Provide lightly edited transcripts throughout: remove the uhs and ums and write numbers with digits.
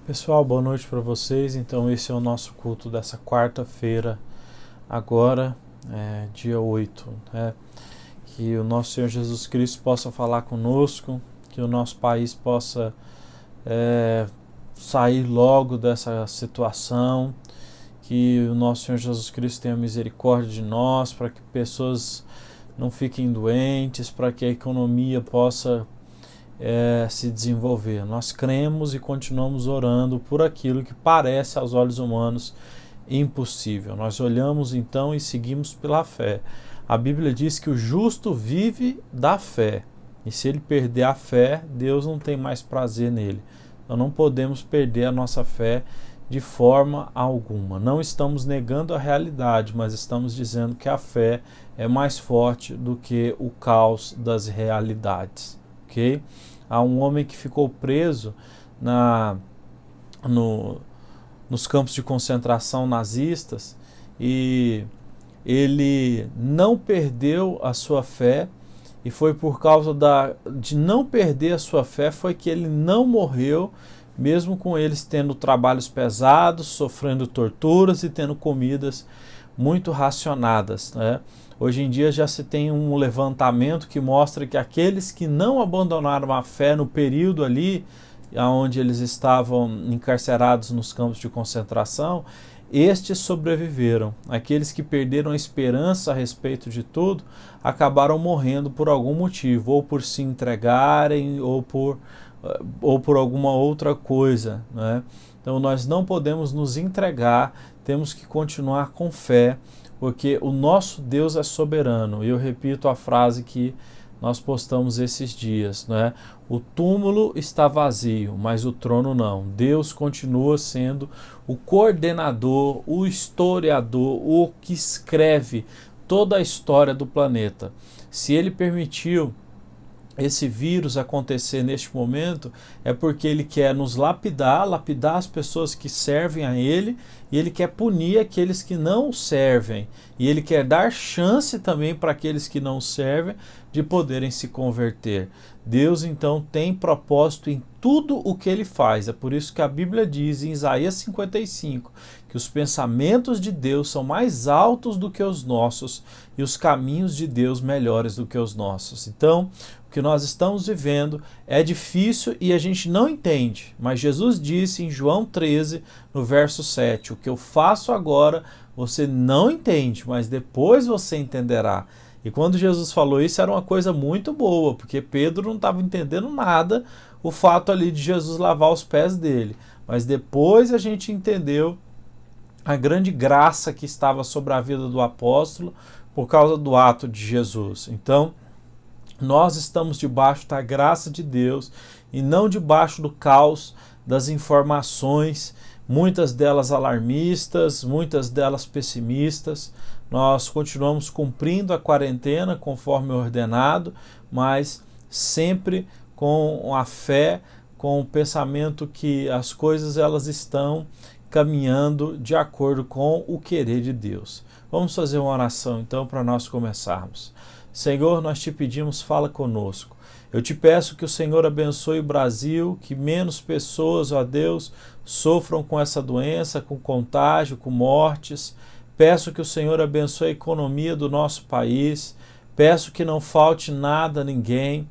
Pessoal, boa noite para vocês. Então, esse é o nosso culto dessa quarta-feira, agora, dia 8, né? Que o nosso Senhor Jesus Cristo possa falar conosco, que o nosso país possa sair logo dessa situação, que o nosso Senhor Jesus Cristo tenha misericórdia de nós, para que pessoas não fiquem doentes, para que a economia possa se desenvolver. Nós cremos e continuamos orando por aquilo que parece aos olhos humanos impossível. Nós olhamos então e seguimos pela fé. A Bíblia diz que o justo vive da fé, e se ele perder a fé, Deus não tem mais prazer nele. Então não podemos perder a nossa fé de forma alguma. Não estamos negando a realidade, mas estamos dizendo que a fé é mais forte do que o caos das realidades. Okay? Há um homem que ficou preso nos campos de concentração nazistas e ele não perdeu a sua fé, e foi por causa de não perder a sua fé foi que ele não morreu, mesmo com eles tendo trabalhos pesados, sofrendo torturas e tendo comidas muito racionadas, né? Hoje em dia já se tem um levantamento que mostra que aqueles que não abandonaram a fé no período ali onde eles estavam encarcerados nos campos de concentração, estes sobreviveram. Aqueles que perderam a esperança a respeito de tudo acabaram morrendo por algum motivo, ou por se entregarem, ou por alguma outra coisa, né? Então nós não podemos nos entregar, temos que continuar com fé, porque o nosso Deus é soberano. E eu repito a frase que nós postamos esses dias, né? O túmulo está vazio, mas o trono não. Deus continua sendo o coordenador, o historiador, o que escreve toda a história do planeta. Se ele permitiu esse vírus acontecer neste momento, é porque ele quer nos lapidar as pessoas que servem a ele, e ele quer punir aqueles que não servem, e ele quer dar chance também para aqueles que não servem de poderem se converter. Deus então tem propósito em tudo o que ele faz. É por isso que a Bíblia diz em Isaías 55 que os pensamentos de Deus são mais altos do que os nossos e os caminhos de Deus melhores do que os nossos. Então, o que nós estamos vivendo é difícil e a gente não entende, mas Jesus disse em João 13, no verso 7, o que eu faço agora você não entende, mas depois você entenderá. E quando Jesus falou isso, era uma coisa muito boa, porque Pedro não estava entendendo nada, o fato ali de Jesus lavar os pés dele. Mas depois a gente entendeu a grande graça que estava sobre a vida do apóstolo por causa do ato de Jesus. Então, nós estamos debaixo da graça de Deus e não debaixo do caos das informações, muitas delas alarmistas, muitas delas pessimistas. Nós continuamos cumprindo a quarentena conforme ordenado, mas sempre com a fé, com o pensamento que as coisas elas estão caminhando de acordo com o querer de Deus. Vamos fazer uma oração então para nós começarmos. Senhor, nós te pedimos, fala conosco. Eu te peço que o Senhor abençoe o Brasil, que menos pessoas, ó Deus, sofram com essa doença, com contágio, com mortes. Peço que o Senhor abençoe a economia do nosso país. Peço que não falte nada a ninguém.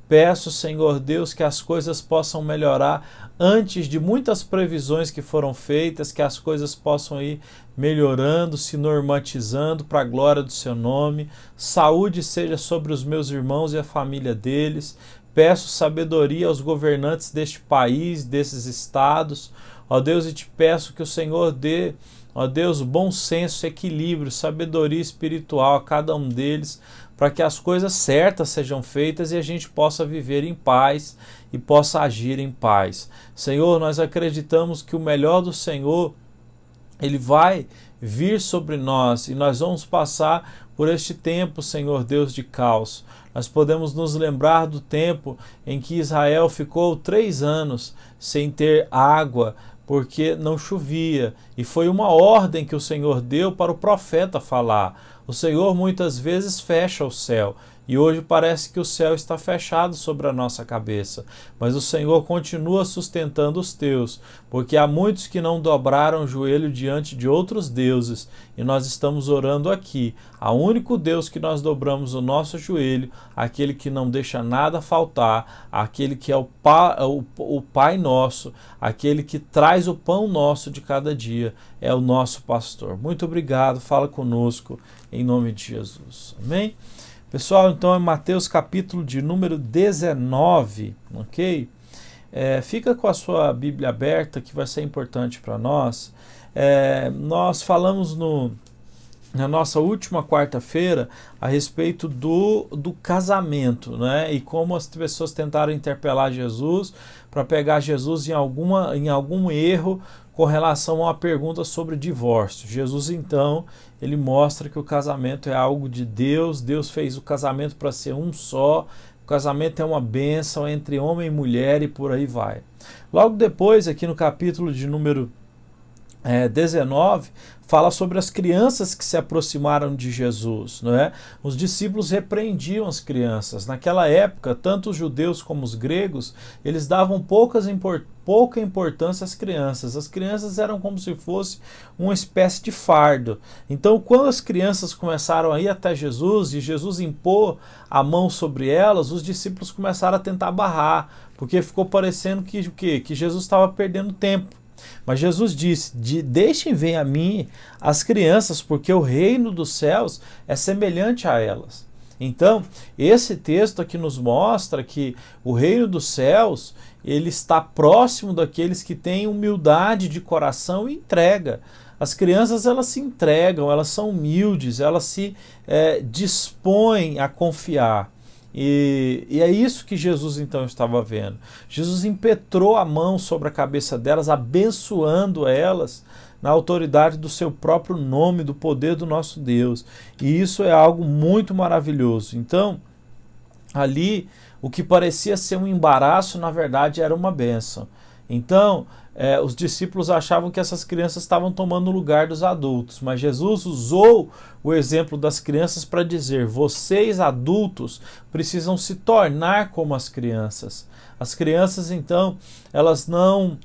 Peço, Senhor Deus, que as coisas possam melhorar antes de muitas previsões que foram feitas, que as coisas possam ir melhorando, se normatizando para a glória do seu nome. Saúde seja sobre os meus irmãos e a família deles. Peço sabedoria aos governantes deste país, desses estados. Ó Deus, e te peço que o Senhor dê, ó Deus, bom senso, equilíbrio, sabedoria espiritual a cada um deles, para que as coisas certas sejam feitas e a gente possa viver em paz e possa agir em paz. Senhor, nós acreditamos que o melhor do Senhor, ele vai vir sobre nós e nós vamos passar por este tempo, Senhor Deus, de caos. Nós podemos nos lembrar do tempo em que Israel ficou 3 anos sem ter água, porque não chovia, e foi uma ordem que o Senhor deu para o profeta falar. O Senhor muitas vezes fecha o céu, e hoje parece que o céu está fechado sobre a nossa cabeça, mas o Senhor continua sustentando os teus, porque há muitos que não dobraram o joelho diante de outros deuses, e nós estamos orando aqui, ao único Deus que nós dobramos o nosso joelho, aquele que não deixa nada faltar, aquele que é o Pai nosso, aquele que traz o pão nosso de cada dia, é o nosso pastor. Muito obrigado, fala conosco em nome de Jesus. Amém? Pessoal, então é Mateus capítulo de número 19, ok? Fica com a sua Bíblia aberta, que vai ser importante para nós. Nós falamos na nossa última quarta-feira a respeito do casamento, né? E como as pessoas tentaram interpelar Jesus para pegar Jesus em algum erro com relação a uma pergunta sobre divórcio. Jesus, então, ele mostra que o casamento é algo de Deus, Deus fez o casamento para ser um só, o casamento é uma bênção entre homem e mulher e por aí vai. Logo depois, aqui no capítulo de número 19, fala sobre as crianças que se aproximaram de Jesus, não é? Os discípulos repreendiam as crianças. Naquela época, tanto os judeus como os gregos, eles davam pouca importância às crianças. As crianças eram como se fosse uma espécie de fardo. Então, quando as crianças começaram a ir até Jesus e Jesus impôs a mão sobre elas, os discípulos começaram a tentar barrar, porque ficou parecendo que Jesus estava perdendo tempo. Mas Jesus disse, deixem vir a mim as crianças, porque o reino dos céus é semelhante a elas. Então, esse texto aqui nos mostra que o reino dos céus, ele está próximo daqueles que têm humildade de coração e entrega. As crianças, elas se entregam, elas são humildes, elas se dispõem a confiar. E é isso que Jesus então estava vendo. Jesus impetrou a mão sobre a cabeça delas, abençoando elas na autoridade do seu próprio nome, do poder do nosso Deus. E isso é algo muito maravilhoso. Então, ali, o que parecia ser um embaraço, na verdade, era uma bênção. Então, os discípulos achavam que essas crianças estavam tomando o lugar dos adultos, mas Jesus usou o exemplo das crianças para dizer: vocês adultos precisam se tornar como as crianças. As crianças, então, elas não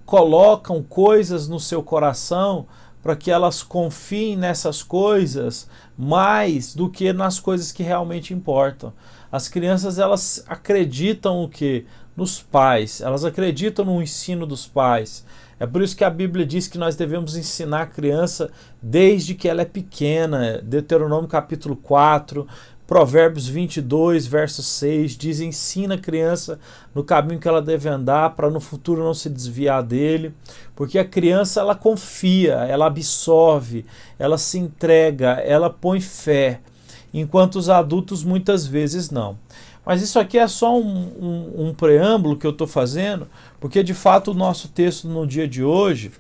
colocam coisas no seu coração para que elas confiem nessas coisas mais do que nas coisas que realmente importam. As crianças, elas acreditam o quê? Nos pais, elas acreditam no ensino dos pais. É por isso que a Bíblia diz que nós devemos ensinar a criança desde que ela é pequena. Deuteronômio capítulo 4, Provérbios 22, verso 6, diz: ensina a criança no caminho que ela deve andar, para no futuro não se desviar dele. Porque a criança, ela confia, ela absorve, ela se entrega, ela põe fé, enquanto os adultos muitas vezes não. Mas isso aqui é só um preâmbulo que eu estou fazendo, porque de fato o nosso texto no dia de hoje,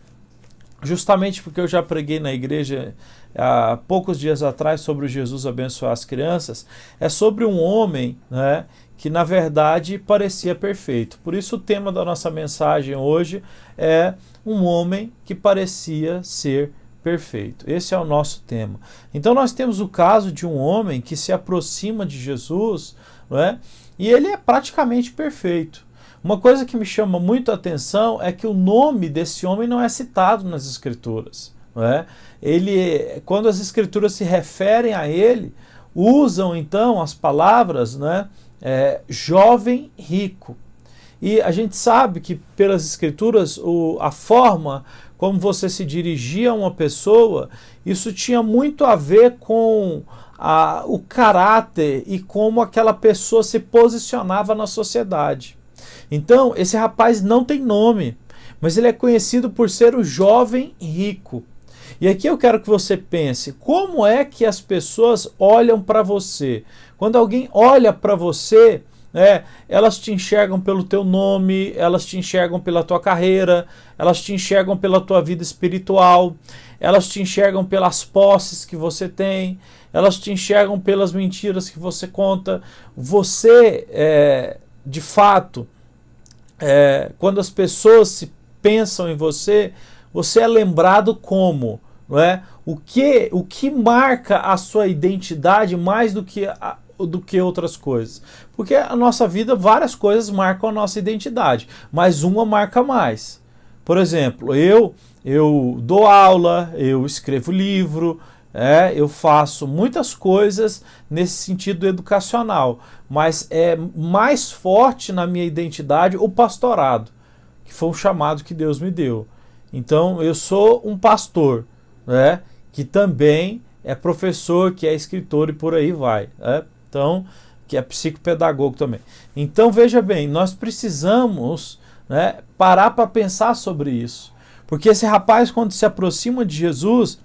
justamente porque eu já preguei na igreja há poucos dias atrás sobre Jesus abençoar as crianças, é sobre um homem, né, que na verdade parecia perfeito. Por isso o tema da nossa mensagem hoje é um homem que parecia ser perfeito. Esse é o nosso tema. Então nós temos o caso de um homem que se aproxima de Jesus, não é? E ele é praticamente perfeito. Uma coisa que me chama muito a atenção é que o nome desse homem não é citado nas Escrituras, não é? Quando as Escrituras se referem a ele, usam então as palavras, né, jovem rico. E a gente sabe que pelas Escrituras a forma como você se dirigia a uma pessoa, isso tinha muito a ver com o caráter e como aquela pessoa se posicionava na sociedade. Então, esse rapaz não tem nome, mas ele é conhecido por ser o jovem rico. E aqui eu quero que você pense, como é que as pessoas olham para você? Quando alguém olha para você, elas te enxergam pelo teu nome, elas te enxergam pela tua carreira, elas te enxergam pela tua vida espiritual, elas te enxergam pelas posses que você tem, elas te enxergam pelas mentiras que você conta. Você, de fato, quando as pessoas pensam em você, você é lembrado como, não é? O que marca a sua identidade mais do que do que outras coisas? Porque a nossa vida, várias coisas marcam a nossa identidade, mas uma marca mais. Por exemplo, eu dou aula, eu escrevo livro, eu faço muitas coisas nesse sentido educacional, mas é mais forte na minha identidade o pastorado, que foi um chamado que Deus me deu. Então eu sou um pastor, né, que também é professor, que é escritor e por aí vai, né? Então, que é psicopedagogo também. Então veja bem, nós precisamos, né, parar para pensar sobre isso, porque esse rapaz, quando se aproxima de Jesus,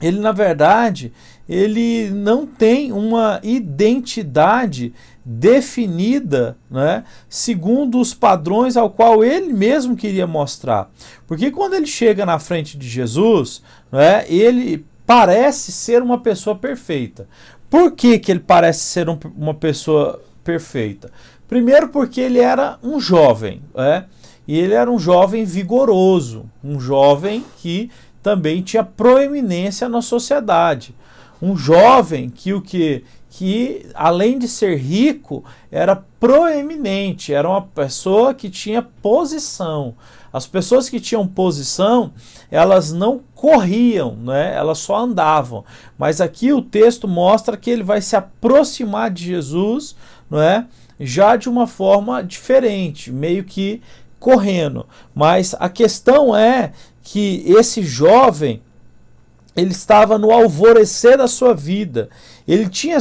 ele na verdade, ele não tem uma identidade definida, né, segundo os padrões ao qual ele mesmo queria mostrar. Porque quando ele chega na frente de Jesus, né, ele parece ser uma pessoa perfeita. Por que ele parece ser uma pessoa perfeita? Primeiro porque ele era um jovem, né, e ele era um jovem vigoroso, um jovem que também tinha proeminência na sociedade. Um jovem que além de ser rico, era proeminente, era uma pessoa que tinha posição. As pessoas que tinham posição, elas não corriam, né? Elas só andavam. Mas aqui o texto mostra que ele vai se aproximar de Jesus, não é? Já de uma forma diferente, meio que correndo. Mas a questão é que esse jovem, ele estava no alvorecer da sua vida. Ele tinha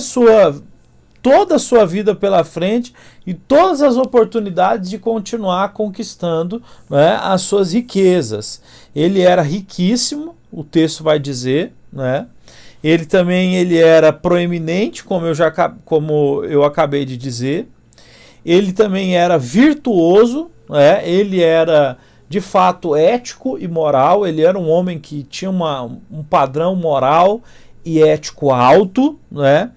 toda a sua vida pela frente e todas as oportunidades de continuar conquistando, né, as suas riquezas. Ele era riquíssimo, o texto vai dizer, né? Ele era proeminente, como eu acabei de dizer. Ele também era virtuoso, né? Ele era de fato ético e moral. Ele era um homem que tinha um padrão moral e ético alto, né?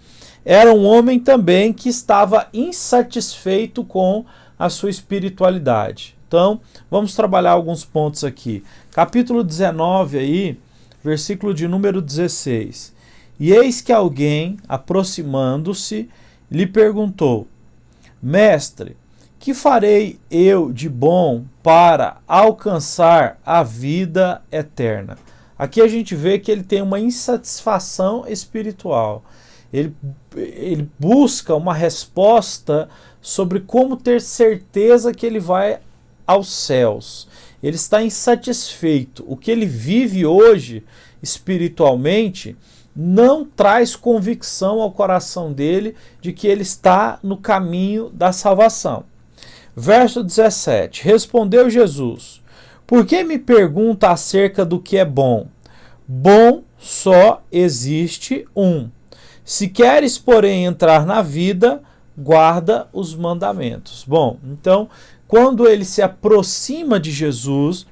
Era um homem também que estava insatisfeito com a sua espiritualidade. Então, vamos trabalhar alguns pontos aqui. Capítulo 19 aí, versículo de número 16. E eis que alguém, aproximando-se, lhe perguntou: Mestre, que farei eu de bom para alcançar a vida eterna? Aqui a gente vê que ele tem uma insatisfação espiritual. Ele busca uma resposta sobre como ter certeza que ele vai aos céus. Ele está insatisfeito. O que ele vive hoje, espiritualmente, não traz convicção ao coração dele de que ele está no caminho da salvação. Verso 17. Respondeu Jesus: Por que me pergunta acerca do que é bom? Bom só existe um. Se queres, porém, entrar na vida, guarda os mandamentos. Bom, então, quando ele se aproxima de Jesus,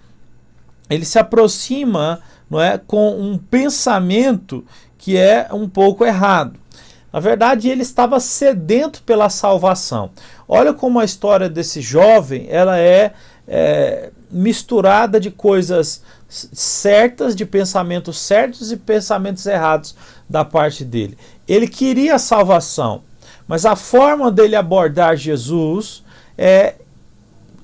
ele se aproxima, não é, com um pensamento que é um pouco errado. Na verdade, ele estava sedento pela salvação. Olha como a história desse jovem, ela é misturada de coisas certas, de pensamentos certos e pensamentos errados da parte dele. Ele queria a salvação, mas a forma dele abordar Jesus é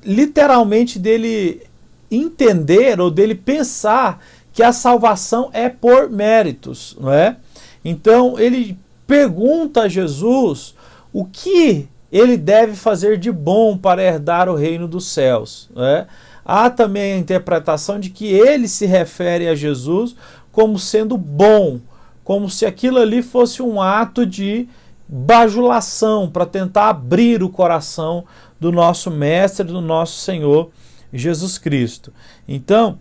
literalmente dele entender ou dele pensar que a salvação é por méritos, não é? Então ele pergunta a Jesus o que ele deve fazer de bom para herdar o reino dos céus, não é? Há também a interpretação de que ele se refere a Jesus como sendo bom, como se aquilo ali fosse um ato de bajulação para tentar abrir o coração do nosso Mestre, do nosso Senhor Jesus Cristo. Então,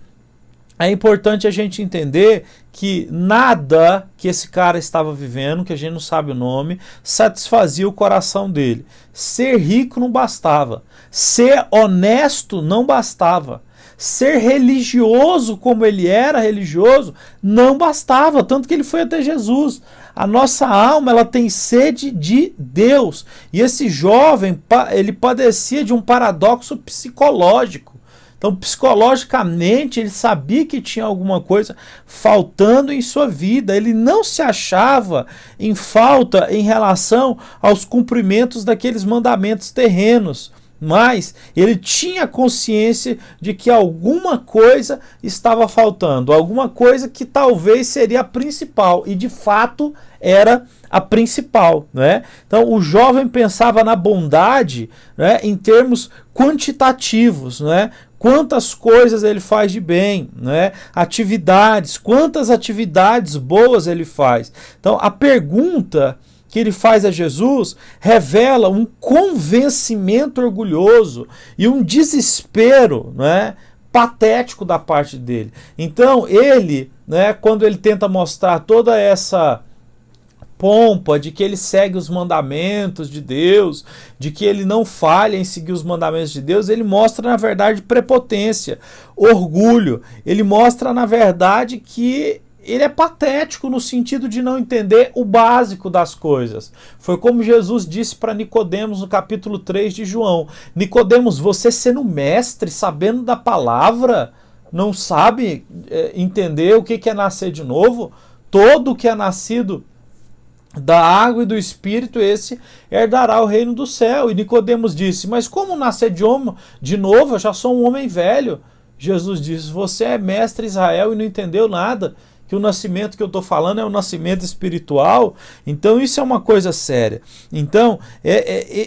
é importante a gente entender que nada que esse cara estava vivendo, que a gente não sabe o nome, satisfazia o coração dele. Ser rico não bastava. Ser honesto não bastava. Ser religioso como ele era religioso não bastava, tanto que ele foi até Jesus. A nossa alma, ela tem sede de Deus. E esse jovem, ele padecia de um paradoxo psicológico. Então, psicologicamente, ele sabia que tinha alguma coisa faltando em sua vida. Ele não se achava em falta em relação aos cumprimentos daqueles mandamentos terrenos, mas ele tinha consciência de que alguma coisa estava faltando, alguma coisa que talvez seria a principal, e de fato era a principal, né? Então o jovem pensava na bondade, né, em termos quantitativos, né? Quantas coisas ele faz de bem, né? Atividades, quantas atividades boas ele faz. Então a pergunta que ele faz a Jesus revela um convencimento orgulhoso e um desespero, né, patético da parte dele. Então ele, né, quando ele tenta mostrar toda essa pompa de que ele segue os mandamentos de Deus, de que ele não falha em seguir os mandamentos de Deus, ele mostra na verdade prepotência, orgulho. Ele mostra na verdade que ele é patético no sentido de não entender o básico das coisas. Foi como Jesus disse para Nicodemos no capítulo 3 de João. Nicodemos, você sendo mestre, sabendo da palavra, não sabe entender o que é nascer de novo? Todo que é nascido da água e do Espírito, esse herdará o reino do céu. E Nicodemos disse, mas como nascer de novo? Eu já sou um homem velho. Jesus disse, você é mestre Israel e não entendeu nada, que o nascimento que eu estou falando é um nascimento espiritual. Então isso é uma coisa séria. Então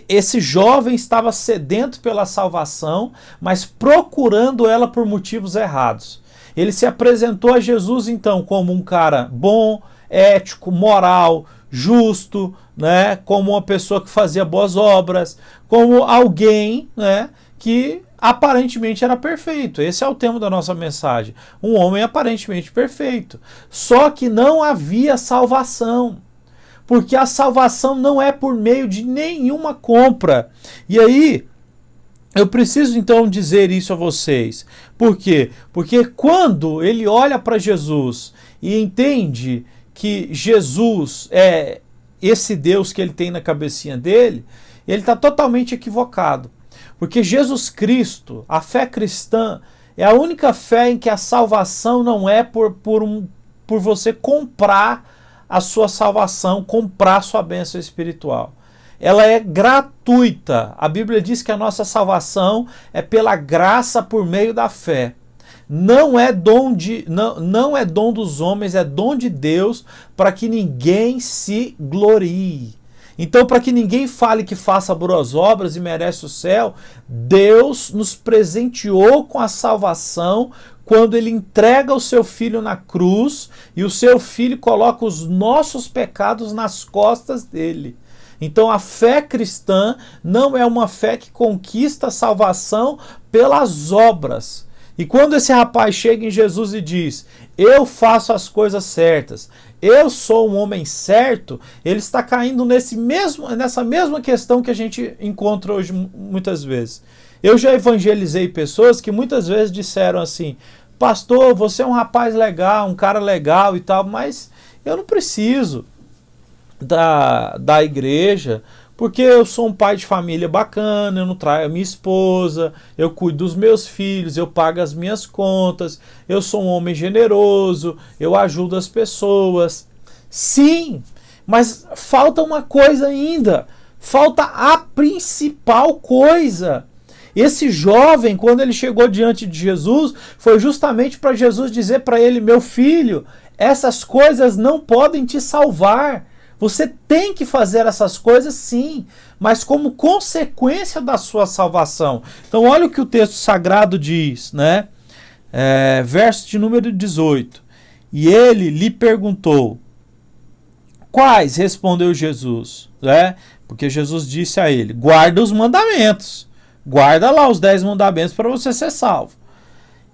esse jovem estava sedento pela salvação, mas procurando ela por motivos errados. Ele se apresentou a Jesus então como um cara bom, ético, moral, justo, né, como uma pessoa que fazia boas obras, como alguém, né, que aparentemente era perfeito. Esse é o tema da nossa mensagem. Um homem aparentemente perfeito. Só que não havia salvação. Porque a salvação não é por meio de nenhuma compra. E aí, eu preciso então dizer isso a vocês. Por quê? Porque quando ele olha para Jesus e entende que Jesus é esse Deus que ele tem na cabecinha dele, ele está totalmente equivocado. Porque Jesus Cristo, a fé cristã, é a única fé em que a salvação não é por você comprar a sua salvação, comprar a sua bênção espiritual. Ela é gratuita. A Bíblia diz que a nossa salvação é pela graça por meio da fé. Não é dom dos homens, é dom de Deus para que ninguém se glorie. Então, para que ninguém fale que faça boas obras e merece o céu, Deus nos presenteou com a salvação quando ele entrega o seu filho na cruz e o seu filho coloca os nossos pecados nas costas dele. Então a fé cristã não é uma fé que conquista a salvação pelas obras. E quando esse rapaz chega em Jesus e diz, eu faço as coisas certas, eu sou um homem certo, ele está caindo nessa mesma questão que a gente encontra hoje muitas vezes. Eu já evangelizei pessoas que muitas vezes disseram assim, pastor, você é um rapaz legal, um cara legal e tal, mas eu não preciso da igreja, porque eu sou um pai de família bacana, eu não traio a minha esposa, eu cuido dos meus filhos, eu pago as minhas contas, eu sou um homem generoso, eu ajudo as pessoas. Sim, mas falta uma coisa ainda, falta a principal coisa. Esse jovem, quando ele chegou diante de Jesus, foi justamente para Jesus dizer para ele, meu filho, essas coisas não podem te salvar. Você tem que fazer essas coisas sim, mas como consequência da sua salvação. Então olha o que o texto sagrado diz, né? Verso de número 18. E ele lhe perguntou, quais? Respondeu Jesus, né? Porque Jesus disse a ele, guarda os mandamentos. Guarda lá os 10 mandamentos para você ser salvo.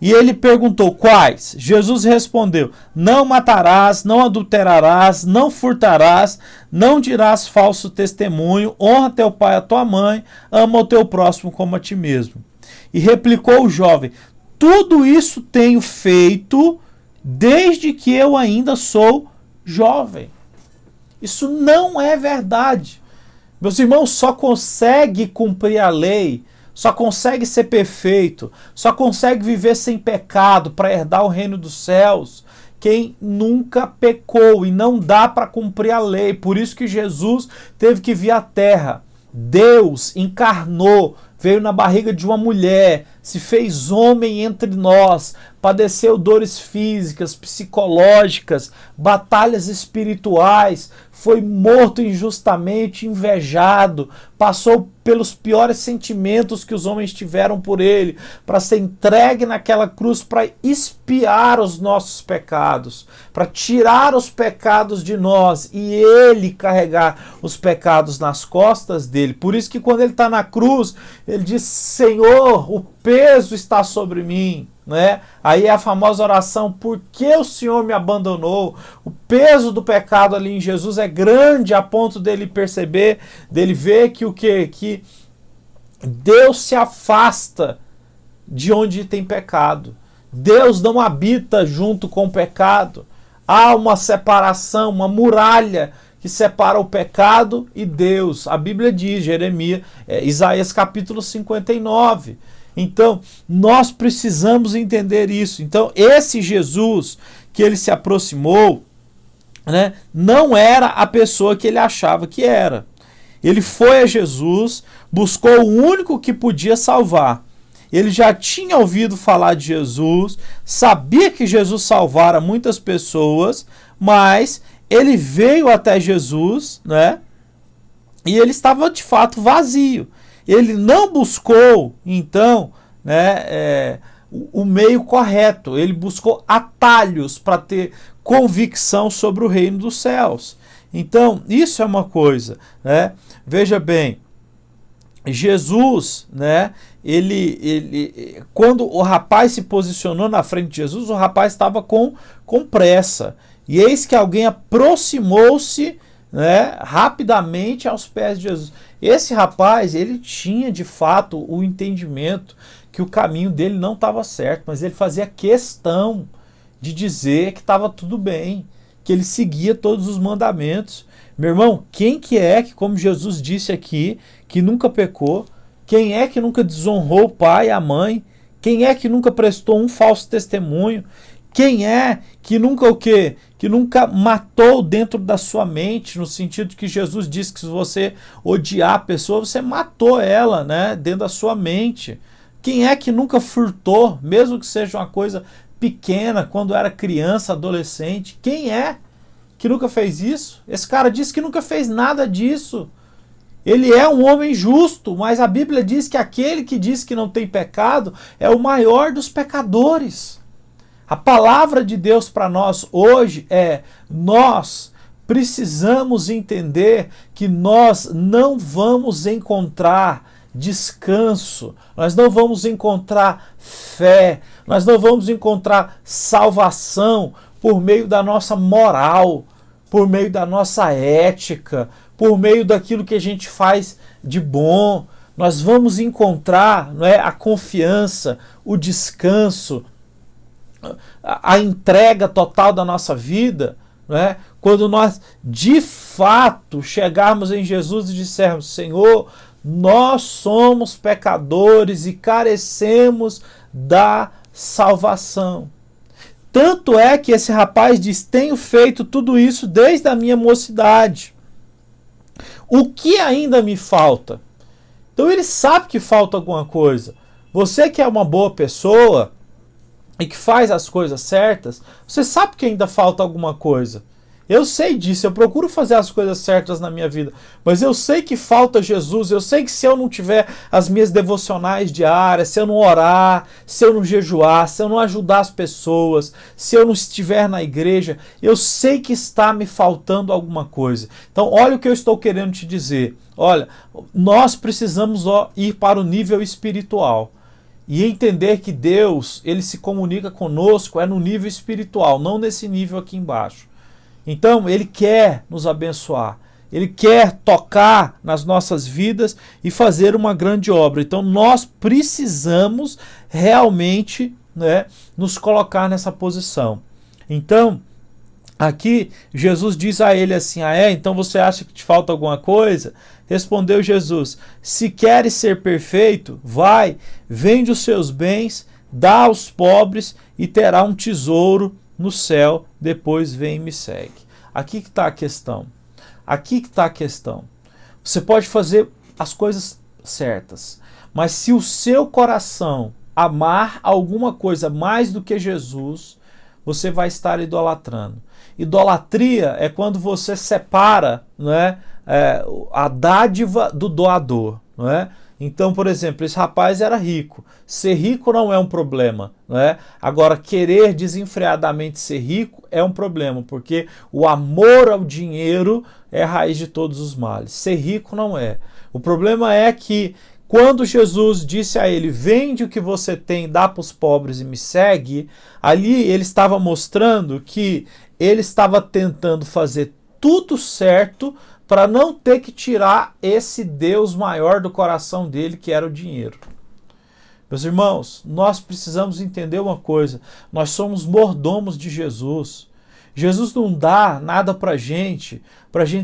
E ele perguntou, quais? Jesus respondeu, não matarás, não adulterarás, não furtarás, não dirás falso testemunho, honra teu pai e a tua mãe, ama o teu próximo como a ti mesmo. E replicou o jovem, tudo isso tenho feito desde que eu ainda sou jovem. Isso não é verdade. Meus irmãos, só consegue cumprir a lei, só consegue ser perfeito, só consegue viver sem pecado para herdar o reino dos céus quem nunca pecou, e não dá para cumprir a lei. Por isso que Jesus teve que vir à terra. Deus encarnou, veio na barriga de uma mulher, se fez homem entre nós, padeceu dores físicas, psicológicas, batalhas espirituais, foi morto injustamente, invejado, passou pelos piores sentimentos que os homens tiveram por ele, para ser entregue naquela cruz, para expiar os nossos pecados, para tirar os pecados de nós e ele carregar os pecados nas costas dele. Por isso que quando ele está na cruz, ele diz: Senhor, o peso está sobre mim. Né? Aí é a famosa oração: por que o Senhor me abandonou? O peso do pecado ali em Jesus é grande a ponto dele perceber, dele ver que que Deus se afasta de onde tem pecado. Deus não habita junto com o pecado. Há uma separação, uma muralha que separa o pecado e Deus. A Bíblia diz, Isaías capítulo 59. Então, nós precisamos entender isso. Então, esse Jesus que ele se aproximou, né, não era a pessoa que ele achava que era. Ele foi a Jesus, buscou o único que podia salvar. Ele já tinha ouvido falar de Jesus, sabia que Jesus salvara muitas pessoas, mas ele veio até Jesus, né, e ele estava de fato vazio. Ele não buscou, então, né, o meio correto. Ele buscou atalhos para ter convicção sobre o reino dos céus. Então, isso é uma coisa, né? Veja bem, Jesus, né, quando o rapaz se posicionou na frente de Jesus, o rapaz estava com pressa. E eis que alguém aproximou-se, né, rapidamente aos pés de Jesus. Esse rapaz, ele tinha de fato o entendimento que o caminho dele não estava certo, mas ele fazia questão de dizer que estava tudo bem, que ele seguia todos os mandamentos. Meu irmão, quem que é que, como Jesus disse aqui, que nunca pecou? Quem é que nunca desonrou o pai e a mãe? Quem é que nunca prestou um falso testemunho? Quem é que nunca o quê? Que nunca matou dentro da sua mente, no sentido de que Jesus disse que se você odiar a pessoa, você matou ela, né, dentro da sua mente. Quem é que nunca furtou, mesmo que seja uma coisa pequena, quando era criança, adolescente? Quem é que nunca fez isso? Esse cara disse que nunca fez nada disso. Ele é um homem justo, mas a Bíblia diz que aquele que diz que não tem pecado é o maior dos pecadores. A palavra de Deus para nós hoje é: nós precisamos entender que nós não vamos encontrar descanso, nós não vamos encontrar fé, nós não vamos encontrar salvação por meio da nossa moral, por meio da nossa ética, por meio daquilo que a gente faz de bom. Nós vamos encontrar, não é, a confiança, o descanso, a entrega total da nossa vida, não é? Quando nós de fato chegarmos em Jesus e dissermos: Senhor, nós somos pecadores e carecemos da salvação. Tanto é que esse rapaz diz: tenho feito tudo isso desde a minha mocidade. O que ainda me falta? Então ele sabe que falta alguma coisa. Você que é uma boa pessoa e que faz as coisas certas, você sabe que ainda falta alguma coisa. Eu sei disso, eu procuro fazer as coisas certas na minha vida, mas eu sei que falta Jesus, eu sei que se eu não tiver as minhas devocionais diárias, se eu não orar, se eu não jejuar, se eu não ajudar as pessoas, se eu não estiver na igreja, eu sei que está me faltando alguma coisa. Então olha o que eu estou querendo te dizer. Olha, nós precisamos ir para o nível espiritual e entender que Deus, ele se comunica conosco no nível espiritual, não nesse nível aqui embaixo. Então, ele quer nos abençoar, ele quer tocar nas nossas vidas e fazer uma grande obra. Então, nós precisamos realmente, né, nos colocar nessa posição. Então, Aqui, Jesus diz a ele assim, então você acha que te falta alguma coisa? Respondeu Jesus, se queres ser perfeito, vai, vende os seus bens, dá aos pobres e terá um tesouro no céu, depois vem e me segue. Aqui que está a questão. Aqui que está a questão. Você pode fazer as coisas certas, mas se o seu coração amar alguma coisa mais do que Jesus, você vai estar idolatrando. Idolatria é quando você separa, não é, a dádiva do doador. Não é? Então, por exemplo, esse rapaz era rico. Ser rico não é um problema. Não é? Agora, querer desenfreadamente ser rico é um problema, porque o amor ao dinheiro é a raiz de todos os males. Ser rico não é. O problema é que quando Jesus disse a ele, vende o que você tem, dá para os pobres e me segue, ali ele estava mostrando que ele estava tentando fazer tudo certo para não ter que tirar esse Deus maior do coração dele, que era o dinheiro. Meus irmãos, nós precisamos entender uma coisa, nós somos mordomos de Jesus. Jesus não dá nada para a gente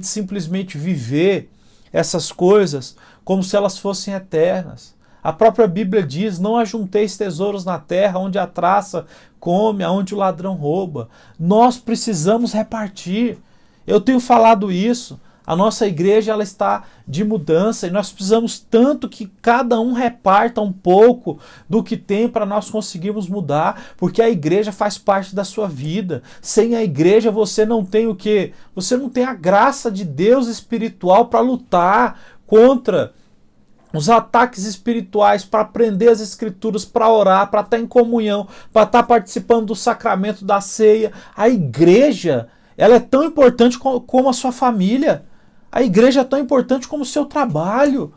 simplesmente viver essas coisas como se elas fossem eternas. A própria Bíblia diz, não ajunteis tesouros na terra, onde a traça come, onde o ladrão rouba. Nós precisamos repartir. Eu tenho falado isso. A nossa igreja ela está de mudança e nós precisamos tanto que cada um reparta um pouco do que tem para nós conseguirmos mudar, porque a igreja faz parte da sua vida. Sem a igreja você não tem o quê? Você não tem a graça de Deus espiritual para lutar contra os ataques espirituais, para aprender as escrituras, para orar, para estar em comunhão, para estar participando do sacramento da ceia. A igreja ela é tão importante como a sua família. A igreja é tão importante como o seu trabalho.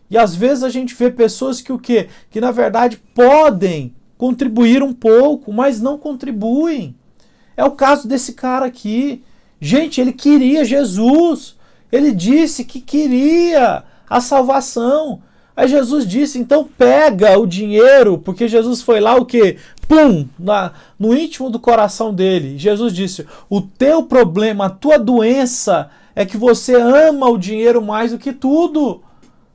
E às vezes a gente vê pessoas que o quê? Que na verdade podem contribuir um pouco, mas não contribuem. É o caso desse cara aqui. Gente, ele queria Jesus. Ele disse que queria a salvação. Aí Jesus disse, então pega o dinheiro, porque Jesus foi lá o quê? Pum! No íntimo do coração dele. Jesus disse, o teu problema, a tua doença é que você ama o dinheiro mais do que tudo.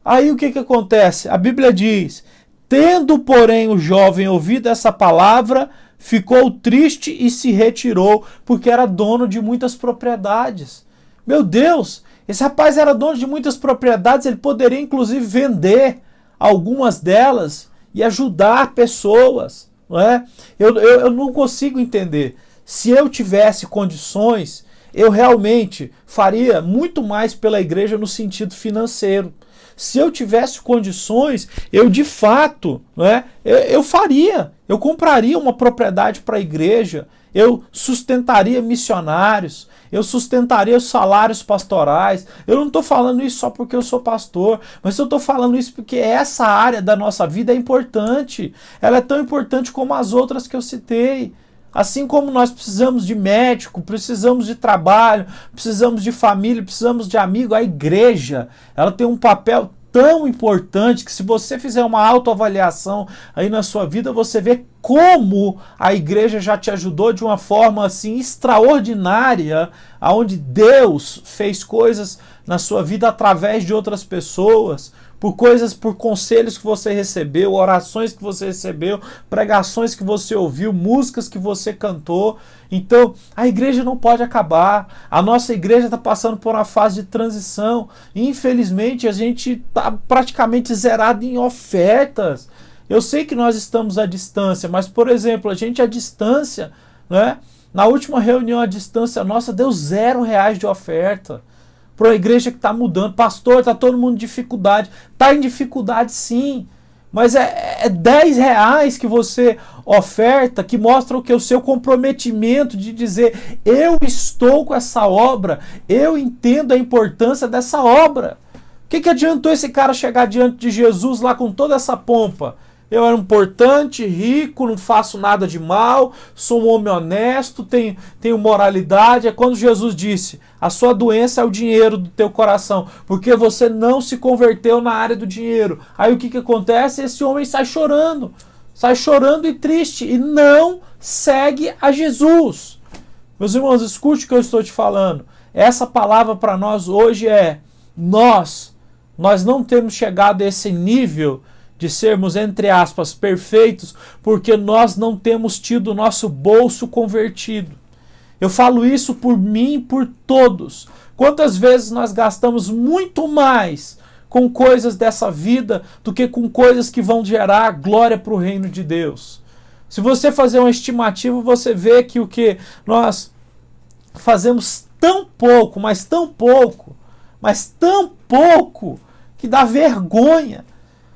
Aí o que acontece? A Bíblia diz, tendo porém o jovem ouvido essa palavra, ficou triste e se retirou, porque era dono de muitas propriedades. Meu Deus! Esse rapaz era dono de muitas propriedades, ele poderia inclusive vender algumas delas e ajudar pessoas. Não é? Eu não consigo entender. Se eu tivesse condições, eu realmente faria muito mais pela igreja no sentido financeiro. Se eu tivesse condições, eu de fato, não é? Eu faria. Eu compraria uma propriedade para a igreja, eu sustentaria missionários, eu sustentaria os salários pastorais. Eu não estou falando isso só porque eu sou pastor, mas eu estou falando isso porque essa área da nossa vida é importante. Ela é tão importante como as outras que eu citei. Assim como nós precisamos de médico, precisamos de trabalho, precisamos de família, precisamos de amigo, a igreja, ela tem um papel tão importante que se você fizer uma autoavaliação aí na sua vida, você vê como a igreja já te ajudou de uma forma assim extraordinária, aonde Deus fez coisas na sua vida através de outras pessoas, por conselhos que você recebeu, orações que você recebeu, pregações que você ouviu, músicas que você cantou. Então, a igreja não pode acabar. A nossa igreja está passando por uma fase de transição. Infelizmente, a gente está praticamente zerado em ofertas. Eu sei que nós estamos à distância, mas, por exemplo, a gente à distância, né? Na última reunião à distância nossa, deu R$0 de oferta. Para a igreja que está mudando. Pastor, está todo mundo em dificuldade. Está em dificuldade sim. Mas é R$10 que você oferta, que mostra o que? O seu comprometimento de dizer, eu estou com essa obra, eu entendo a importância dessa obra. O que adiantou esse cara chegar diante de Jesus lá com toda essa pompa? Eu era importante, rico, não faço nada de mal, sou um homem honesto, tenho moralidade. É quando Jesus disse, a sua doença é o dinheiro do teu coração, porque você não se converteu na área do dinheiro. Aí o que acontece? Esse homem sai chorando e triste, e não segue a Jesus. Meus irmãos, escute o que eu estou te falando. Essa palavra para nós hoje é: nós não temos chegado a esse nível de sermos, entre aspas, perfeitos, porque nós não temos tido o nosso bolso convertido. Eu falo isso por mim e por todos. Quantas vezes nós gastamos muito mais com coisas dessa vida do que com coisas que vão gerar glória para o reino de Deus? Se você fazer uma estimativa, você vê que o que nós fazemos tão pouco, mas tão pouco, que dá vergonha.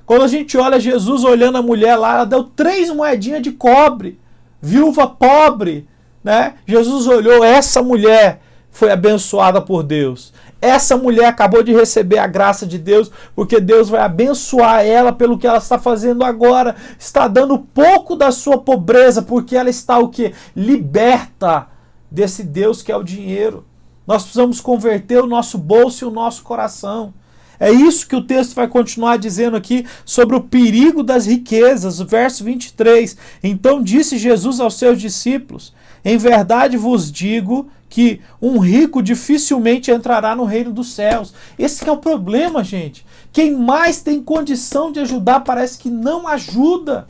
Quando a gente olha Jesus olhando a mulher lá, ela deu 3 moedinhas de cobre, viúva pobre, né? Jesus olhou, essa mulher foi abençoada por Deus. Essa mulher acabou de receber a graça de Deus, porque Deus vai abençoar ela pelo que ela está fazendo agora. Está dando pouco da sua pobreza, porque ela está o quê? Liberta desse Deus que é o dinheiro. Nós precisamos converter o nosso bolso e o nosso coração. É isso que o texto vai continuar dizendo aqui sobre o perigo das riquezas. O verso 23. Então disse Jesus aos seus discípulos: em verdade vos digo que um rico dificilmente entrará no reino dos céus. Esse que é o problema, gente. Quem mais tem condição de ajudar parece que não ajuda.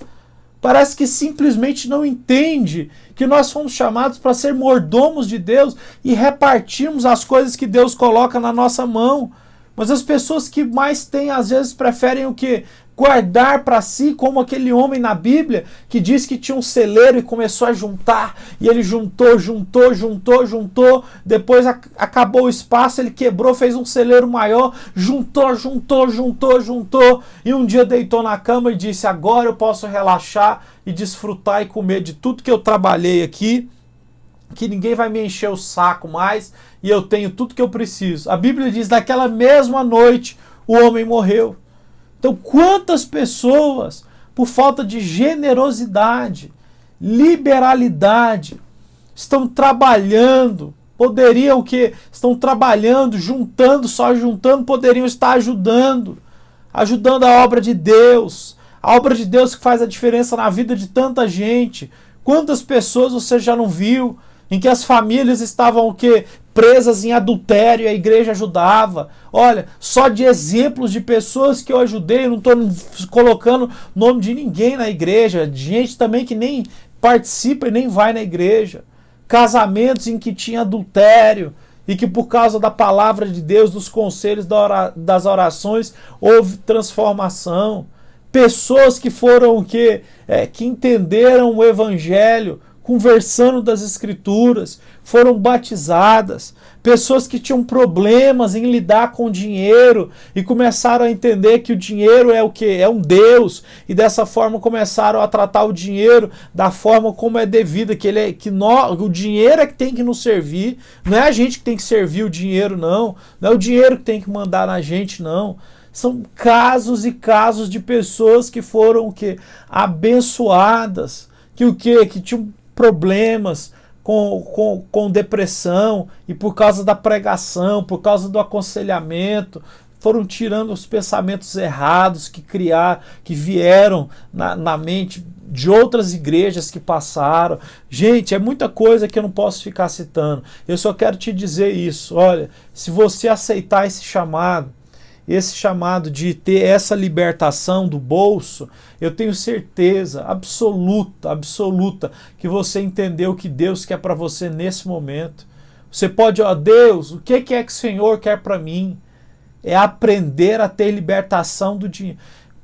Parece que simplesmente não entende que nós fomos chamados para ser mordomos de Deus e repartirmos as coisas que Deus coloca na nossa mão. Mas as pessoas que mais têm, às vezes, preferem o quê? Guardar para si, como aquele homem na Bíblia que diz que tinha um celeiro e começou a juntar, e ele juntou, depois acabou o espaço, ele quebrou, fez um celeiro maior, juntou, e um dia deitou na cama e disse: agora eu posso relaxar e desfrutar e comer de tudo que eu trabalhei aqui, que ninguém vai me encher o saco mais, e eu tenho tudo que eu preciso. A Bíblia diz: naquela mesma noite o homem morreu. Então, quantas pessoas, por falta de generosidade, liberalidade, estão trabalhando, poderiam que estão trabalhando, só juntando, poderiam estar ajudando a obra de Deus, que faz a diferença na vida de tanta gente. Quantas pessoas você já não viu em que as famílias estavam o quê? Presas em adultério e a igreja ajudava? Olha, só de exemplos de pessoas que eu ajudei, eu não estou colocando nome de ninguém na igreja, de gente também que nem participa e nem vai na igreja. Casamentos em que tinha adultério e que por causa da palavra de Deus, dos conselhos das orações, houve transformação. Pessoas que foram o quê? Que entenderam o evangelho, conversando das escrituras, foram batizadas. Pessoas que tinham problemas em lidar com o dinheiro e começaram a entender que o dinheiro é o quê? É um Deus, e dessa forma começaram a tratar o dinheiro da forma como é devida, o dinheiro é que tem que nos servir, não é a gente que tem que servir o dinheiro, não é o dinheiro que tem que mandar na gente, não. São casos e casos de pessoas que foram o quê? Abençoadas, que tinham problemas com depressão, e por causa da pregação, por causa do aconselhamento, foram tirando os pensamentos errados que vieram na mente de outras igrejas que passaram. Gente, é muita coisa que eu não posso ficar citando. Eu só quero te dizer isso. Olha, se você aceitar esse chamado de ter essa libertação do bolso, eu tenho certeza absoluta, que você entendeu o que Deus quer para você nesse momento. Você pode, Deus, o que é que o Senhor quer para mim? É aprender a ter libertação do dinheiro.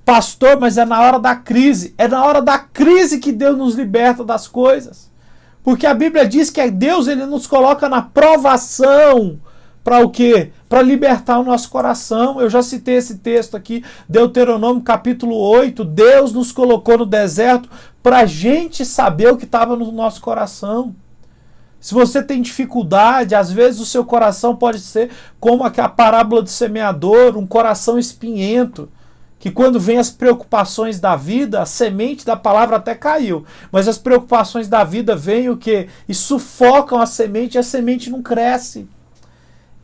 Pastor, mas é na hora da crise. É na hora da crise que Deus nos liberta das coisas. Porque a Bíblia diz que Deus, ele nos coloca na provação. Para o quê? Para libertar o nosso coração. Eu já citei esse texto aqui, Deuteronômio capítulo 8. Deus nos colocou no deserto para a gente saber o que estava no nosso coração. Se você tem dificuldade, às vezes o seu coração pode ser como a parábola do semeador, um coração espinhento, que quando vem as preocupações da vida, a semente da palavra até caiu, mas as preocupações da vida vêm o quê? E sufocam a semente, e a semente não cresce.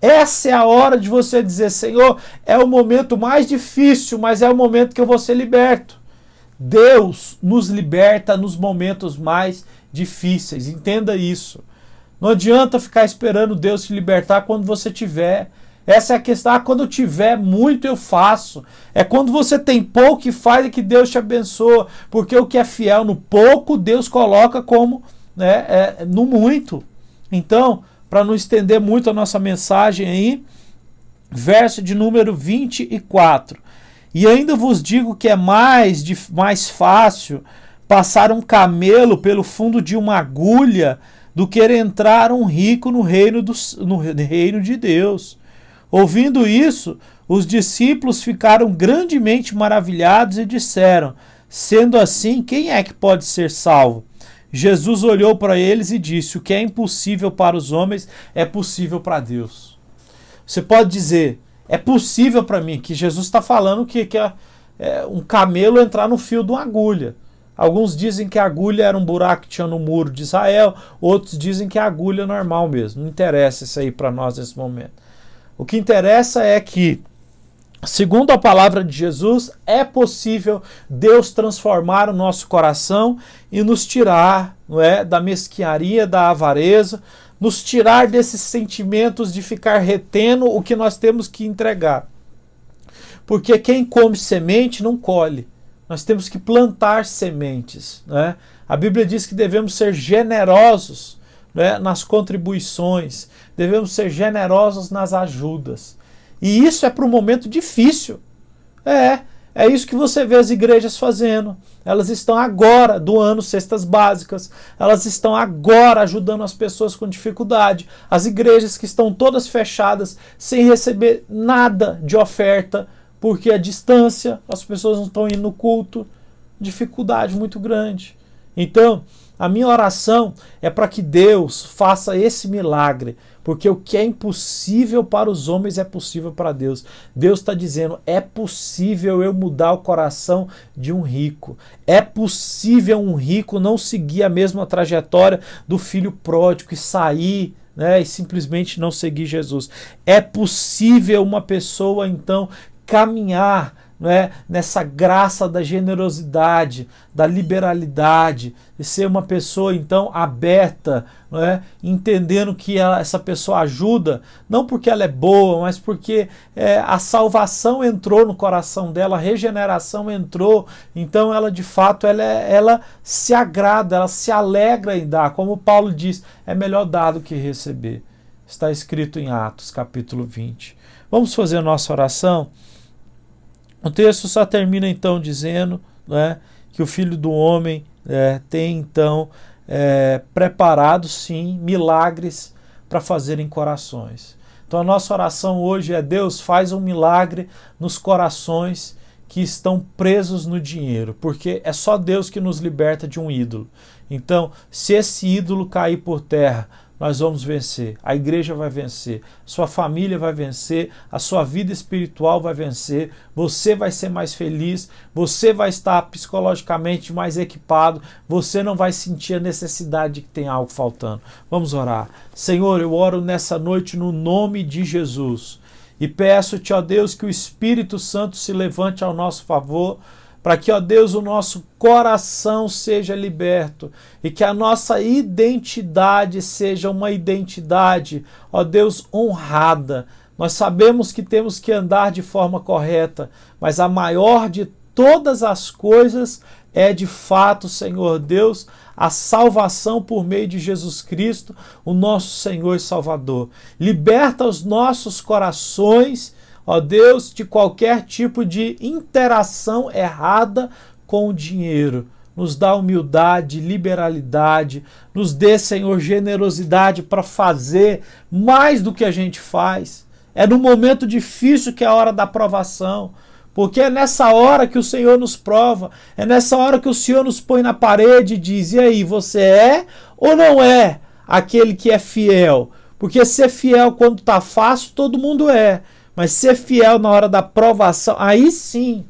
Essa é a hora de você dizer: Senhor, é o momento mais difícil, mas é o momento que eu vou ser liberto. Deus nos liberta nos momentos mais difíceis, entenda isso. Não adianta ficar esperando Deus te libertar quando você tiver. Essa é a questão. Ah, quando eu tiver muito eu faço. É quando você tem pouco e faz é que Deus te abençoa. Porque o que é fiel no pouco, Deus coloca como, né, no muito. Então, para não estender muito a nossa mensagem aí, verso de número 24. E ainda vos digo que é mais fácil passar um camelo pelo fundo de uma agulha do que entrar um rico no reino de Deus. Ouvindo isso, os discípulos ficaram grandemente maravilhados e disseram: sendo assim, quem é que pode ser salvo? Jesus olhou para eles e disse: o que é impossível para os homens é possível para Deus. Você pode dizer: é possível para mim, que Jesus está falando que é um camelo entrar no fio de uma agulha. Alguns dizem que a agulha era um buraco que tinha no muro de Israel, outros dizem que a agulha é normal mesmo. Não interessa isso aí para nós nesse momento. O que interessa é que, segundo a palavra de Jesus, é possível Deus transformar o nosso coração e nos tirar, não é, da mesquinharia, da avareza, nos tirar desses sentimentos de ficar retendo o que nós temos que entregar. Porque quem come semente não colhe. Nós temos que plantar sementes, né? A Bíblia diz que devemos ser generosos, né, nas contribuições, devemos ser generosos nas ajudas. E isso é para um momento difícil. É isso que você vê as igrejas fazendo. Elas estão agora doando cestas básicas, elas estão agora ajudando as pessoas com dificuldade. As igrejas que estão todas fechadas, sem receber nada de oferta, porque a distância, as pessoas não estão indo no culto, dificuldade muito grande. Então, a minha oração é para que Deus faça esse milagre, porque o que é impossível para os homens é possível para Deus. Deus está dizendo: é possível eu mudar o coração de um rico. É possível um rico não seguir a mesma trajetória do filho pródigo e sair, né, e simplesmente não seguir Jesus. É possível uma pessoa, então, caminhar, não é, nessa graça da generosidade, da liberalidade, e ser uma pessoa então aberta, não é, entendendo que essa pessoa ajuda, não porque ela é boa, mas porque a salvação entrou no coração dela, a regeneração entrou, então ela de fato ela se agrada, ela se alegra em dar, como Paulo diz, é melhor dar do que receber. Está escrito em Atos capítulo 20. Vamos fazer a nossa oração? O texto só termina então dizendo, né, que o Filho do Homem tem então preparado sim milagres para fazer em corações. Então a nossa oração hoje é: Deus, faz um milagre nos corações que estão presos no dinheiro, porque é só Deus que nos liberta de um ídolo. Então, se esse ídolo cair por terra, nós vamos vencer, a igreja vai vencer, sua família vai vencer, a sua vida espiritual vai vencer, você vai ser mais feliz, você vai estar psicologicamente mais equipado, você não vai sentir a necessidade de que tem algo faltando. Vamos orar. Senhor, eu oro nessa noite no nome de Jesus e peço-te, ó Deus, que o Espírito Santo se levante ao nosso favor, para que, ó Deus, o nosso coração seja liberto e que a nossa identidade seja uma identidade, ó Deus, honrada. Nós sabemos que temos que andar de forma correta, mas a maior de todas as coisas é de fato, Senhor Deus, a salvação por meio de Jesus Cristo, o nosso Senhor e Salvador. Liberta os nossos corações, ó Deus, de qualquer tipo de interação errada com o dinheiro. Nos dá humildade, liberalidade, nos dê, Senhor, generosidade para fazer mais do que a gente faz. É no momento difícil que é a hora da provação, porque é nessa hora que o Senhor nos prova, é nessa hora que o Senhor nos põe na parede e diz: e aí, você é ou não é aquele que é fiel? Porque ser fiel quando está fácil, todo mundo é. Mas ser fiel na hora da provação, aí sim.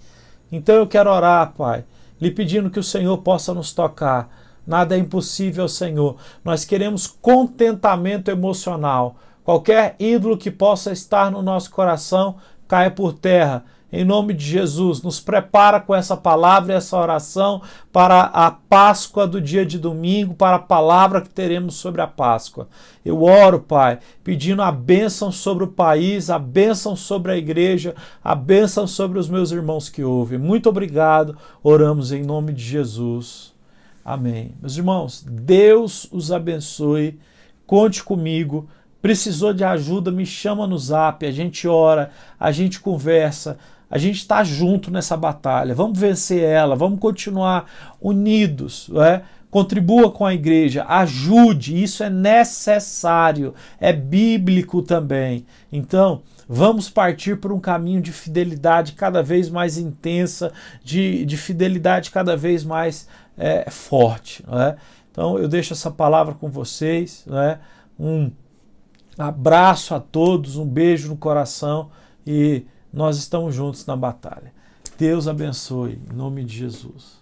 Então eu quero orar, Pai, lhe pedindo que o Senhor possa nos tocar. Nada é impossível, Senhor. Nós queremos contentamento emocional. Qualquer ídolo que possa estar no nosso coração, caia por terra. em nome de Jesus, nos prepara com essa palavra e essa oração para a Páscoa do dia de domingo, para a palavra que teremos sobre a Páscoa. Eu oro, Pai, pedindo a bênção sobre o país, a bênção sobre a igreja, a bênção sobre os meus irmãos que ouvem. Muito obrigado, oramos em nome de Jesus. Amém. Meus irmãos, Deus os abençoe, conte comigo. Precisou de ajuda, me chama no Zap, a gente ora, a gente conversa, a gente está junto nessa batalha. Vamos vencer ela, vamos continuar unidos, não é? Contribua com a igreja, ajude, isso é necessário, é bíblico também. Então, vamos partir por um caminho de fidelidade cada vez mais intensa, de fidelidade cada vez mais forte. Não é? Então, eu deixo essa palavra com vocês, não é? Um abraço a todos, um beijo no coração e nós estamos juntos na batalha. Deus abençoe, em nome de Jesus.